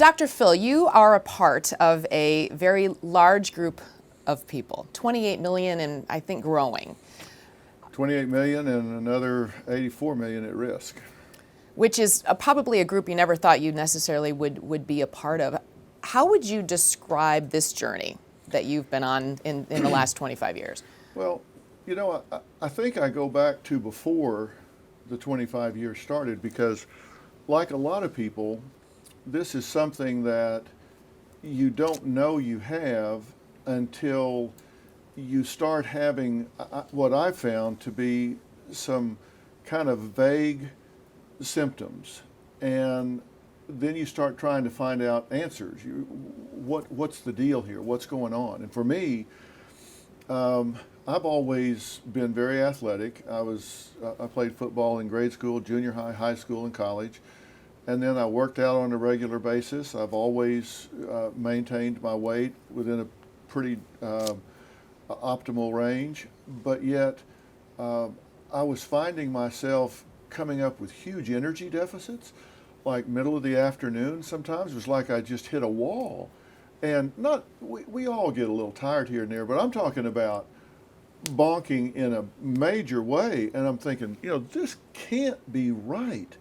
Dr. Phil, you are a part of a very large group of people, 28 million and I think growing. 28 million and another 84 million at risk. Which is probably a group you never thought you necessarily would be a part of. How would you describe this journey that you've been on in the last 25 years? Well, you know, I think I go back to before the 25 years started because, like a lot of people, this is something that you don't know you have until you start having what I found to be some kind of vague symptoms, and then you start trying to find out answers. What's the deal here? What's going on? And for me, I've always been very athletic. I played football in grade school, junior high, high school, and college, and then I worked out on a regular basis. I've always maintained my weight within a pretty optimal range, but yet I was finding myself coming up with huge energy deficits, like middle of the afternoon sometimes. It was like I just hit a wall. And we all get a little tired here and there, but I'm talking about bonking in a major way. And I'm thinking, this can't be right.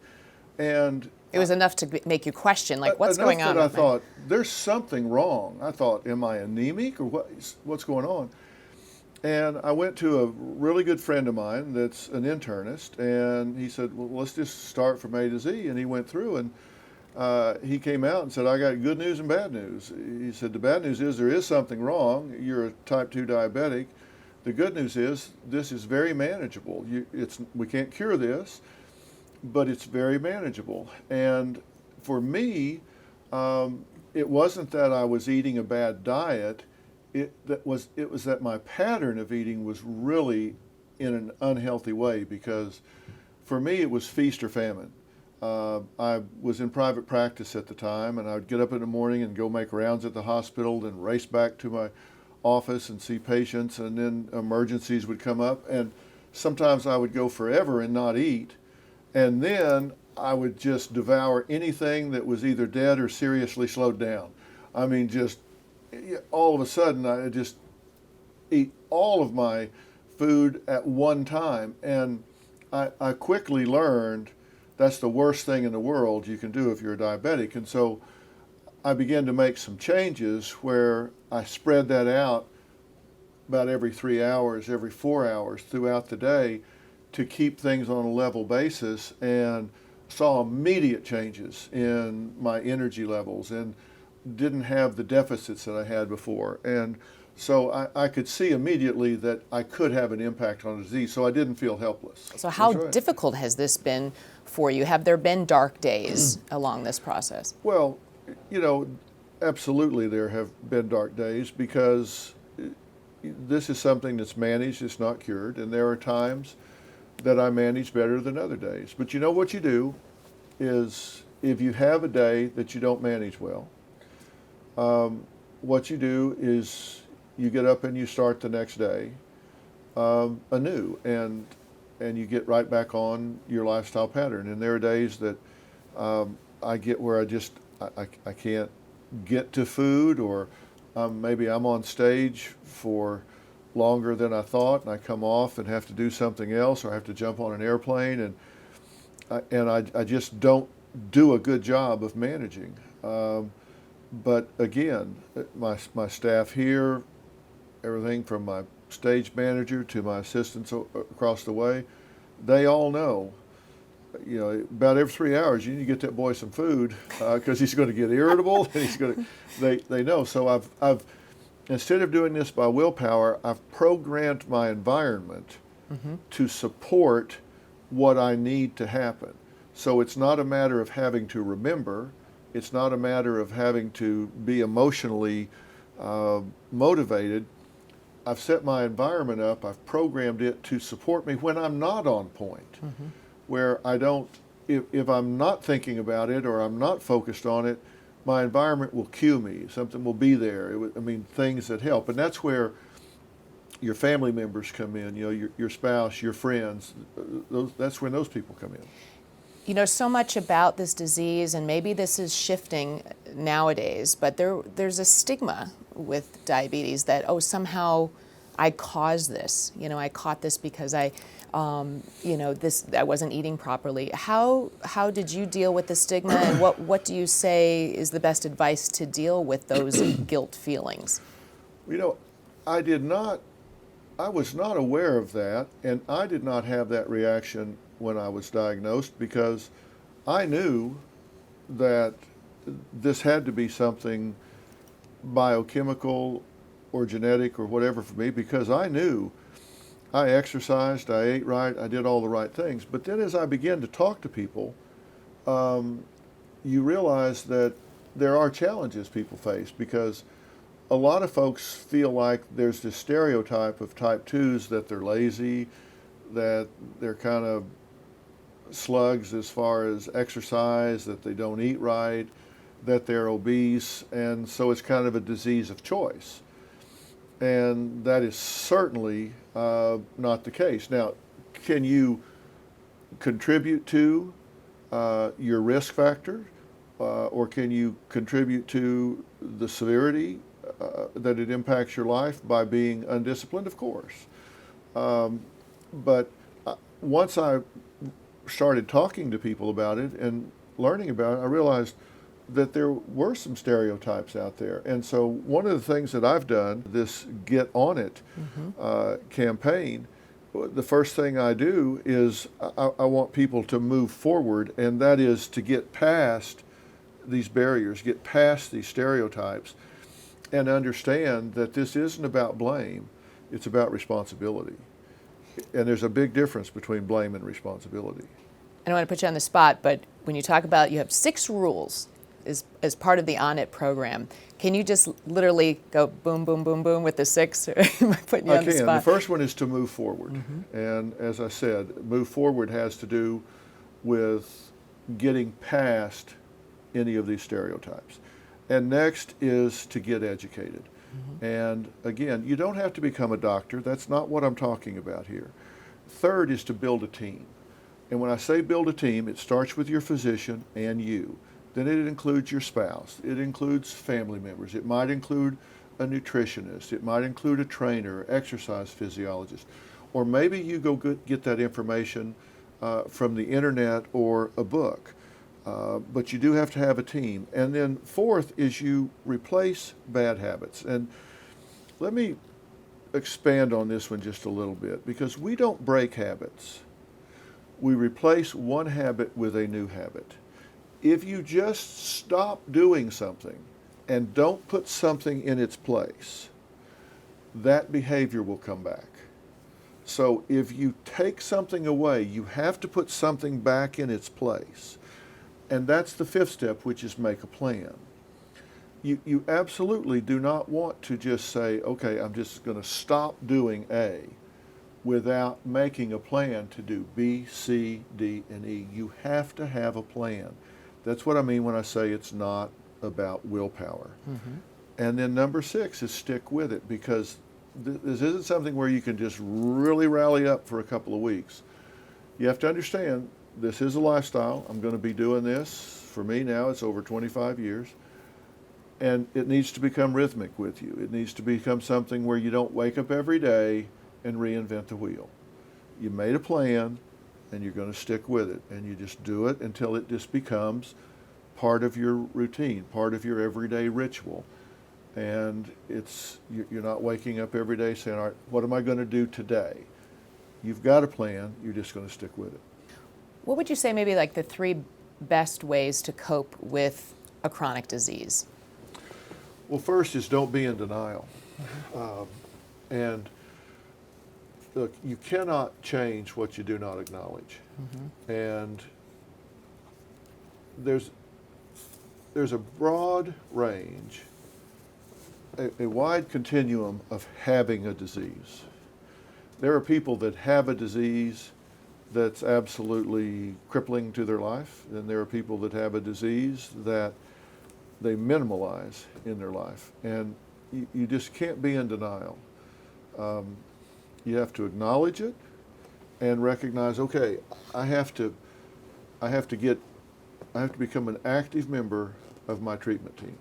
And it was enough to make you question, like, what's going on? I thought, there's something wrong. I thought, am I anemic or what's going on? And I went to a really good friend of mine that's an internist, and he said, well, let's just start from A to Z. And he went through, and he came out and said, I got good news and bad news. He said, the bad news is there is something wrong. You're a type 2 diabetic. The good news is this is very manageable. We can't cure this, but it's very manageable. And for me, it wasn't that I was eating a bad diet. It was that my pattern of eating was really in an unhealthy way, because for me it was feast or famine. I was in private practice at the time, and I would get up in the morning and go make rounds at the hospital and race back to my office and see patients, and then emergencies would come up, and sometimes I would go forever and not eat, and then I would just devour anything that was either dead or seriously slowed down. I mean, just all of a sudden I just eat all of my food at one time, and I quickly learned that's the worst thing in the world you can do if you're a diabetic. And so I began to make some changes where I spread that out about every 3 hours, every 4 hours throughout the day to keep things on a level basis, and saw immediate changes in my energy levels and didn't have the deficits that I had before. And so I could see immediately that I could have an impact on the disease, so I didn't feel helpless. So how difficult has this been for you? Have there been dark days along this process? Well, absolutely there have been dark days, because this is something that's managed, it's not cured, and there are times that I manage better than other days. But what you do is, if you have a day that you don't manage well, what you do is you get up and you start the next day anew, and you get right back on your lifestyle pattern. And there are days that I get where I can't get to food, or maybe I'm on stage for longer than I thought, and I come off and have to do something else, or I have to jump on an airplane, and I just don't do a good job of managing. But again, my staff here, everything from my stage manager to my assistants across the way, they all know, about every 3 hours you need to get that boy some food, because he's going to get irritable, and they know. So I've instead of doing this by willpower, I've programmed my environment to support what I need to happen. So it's not a matter of having to remember. It's not a matter of having to be emotionally motivated. I've set my environment up, I've programmed it to support me when I'm not on point, where I don't, if I'm not thinking about it or I'm not focused on it, my environment will cue me. Something will be there. Things that help. And that's where your family members come in, your spouse, your friends. That's when those people come in. You know, so much about this disease, and maybe this is shifting nowadays, but there's a stigma with diabetes that, oh, somehow I caused this. You know, I caught this because I wasn't eating properly. How did you deal with the stigma, and what do you say is the best advice to deal with those guilt feelings? You know, I was not aware of that, and I did not have that reaction when I was diagnosed because I knew that this had to be something biochemical or genetic or whatever for me, because I knew I exercised, I ate right, I did all the right things. But then as I began to talk to people, you realize that there are challenges people face, because a lot of folks feel like there's this stereotype of type 2s, that they're lazy, that they're kind of slugs as far as exercise, that they don't eat right, that they're obese, and so it's kind of a disease of choice. And that is certainly not the case. Now, can you contribute to your risk factor, or can you contribute to the severity that it impacts your life by being undisciplined? Of course. But once I started talking to people about it and learning about it, I realized that there were some stereotypes out there. And so one of the things that I've done, this Get On It campaign, the first thing I do is I want people to move forward, and that is to get past these barriers, get past these stereotypes, and understand that this isn't about blame, it's about responsibility. And there's a big difference between blame and responsibility. I don't want to put you on the spot, but when you talk about, you have 6 rules as part of the On It program. Can you just literally go boom, boom, boom, boom with the 6? Am I putting you on the spot? The first one is to move forward. And as I said, move forward has to do with getting past any of these stereotypes. And next is to get educated. And again, you don't have to become a doctor. That's not what I'm talking about here. Third is to build a team. And when I say build a team, it starts with your physician and you. Then it includes your spouse. It includes family members. It might include a nutritionist. It might include a trainer, exercise physiologist. Or maybe you go get that information from the internet or a book. But you do have to have a team. And then fourth is you replace bad habits. And let me expand on this one just a little bit, because we don't break habits. We replace one habit with a new habit. If you just stop doing something and don't put something in its place, that behavior will come back. So if you take something away, you have to put something back in its place. And that's the 5th step, which is make a plan. You absolutely do not want to just say, okay, I'm just going to stop doing A, without making a plan to do B, C, D, and E. You have to have a plan. That's what I mean when I say it's not about willpower. And then number 6 is stick with it, because this isn't something where you can just really rally up for a couple of weeks. You have to understand, this is a lifestyle. I'm going to be doing this. For me now, it's over 25 years. And it needs to become rhythmic with you. It needs to become something where you don't wake up every day and reinvent the wheel. You made a plan, and you're going to stick with it. And you just do it until it just becomes part of your routine, part of your everyday ritual. And you're not waking up every day saying, all right, what am I going to do today? You've got a plan. You're just going to stick with it. What would you say maybe like the 3 best ways to cope with a chronic disease? Well, first is don't be in denial. And look, you cannot change what you do not acknowledge. And there's a broad range, a wide continuum of having a disease. There are people that have a disease that's absolutely crippling to their life, and there are people that have a disease that they minimalize in their life. And you just can't be in denial. You have to acknowledge it and recognize, okay, I have to I have to become an active member of my treatment team.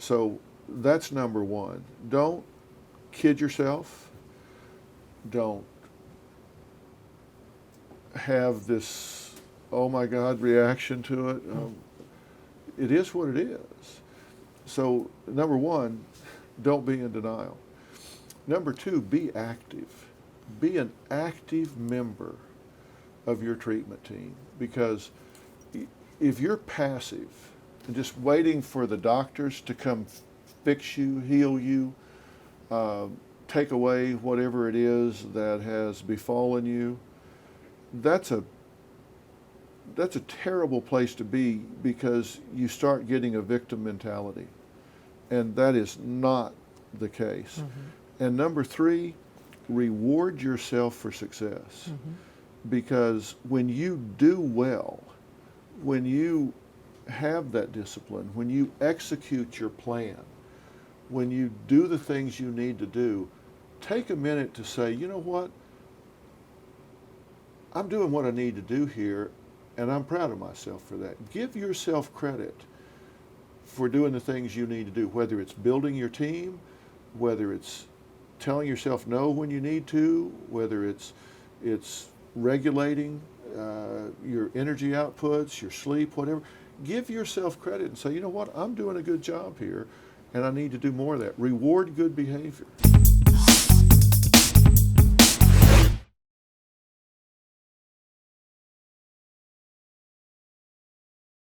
So that's number one. Don't kid yourself. Don't have this, oh my God, reaction to it. It is what it is. So number one, don't be in denial. Number two, be active. Be an active member of your treatment team, because if you're passive and just waiting for the doctors to come fix you, heal you, take away whatever it is that has befallen you, that's a terrible place to be, because you start getting a victim mentality, and that is not the case. And number three, reward yourself for success. Because when you do well, when you have that discipline, when you execute your plan, when you do the things you need to do, take a minute to say, you know what, I'm doing what I need to do here, and I'm proud of myself for that. Give yourself credit for doing the things you need to do, whether it's building your team, whether it's telling yourself no when you need to, whether it's regulating your energy outputs, your sleep, whatever. Give yourself credit and say, you know what, I'm doing a good job here, and I need to do more of that. Reward good behavior.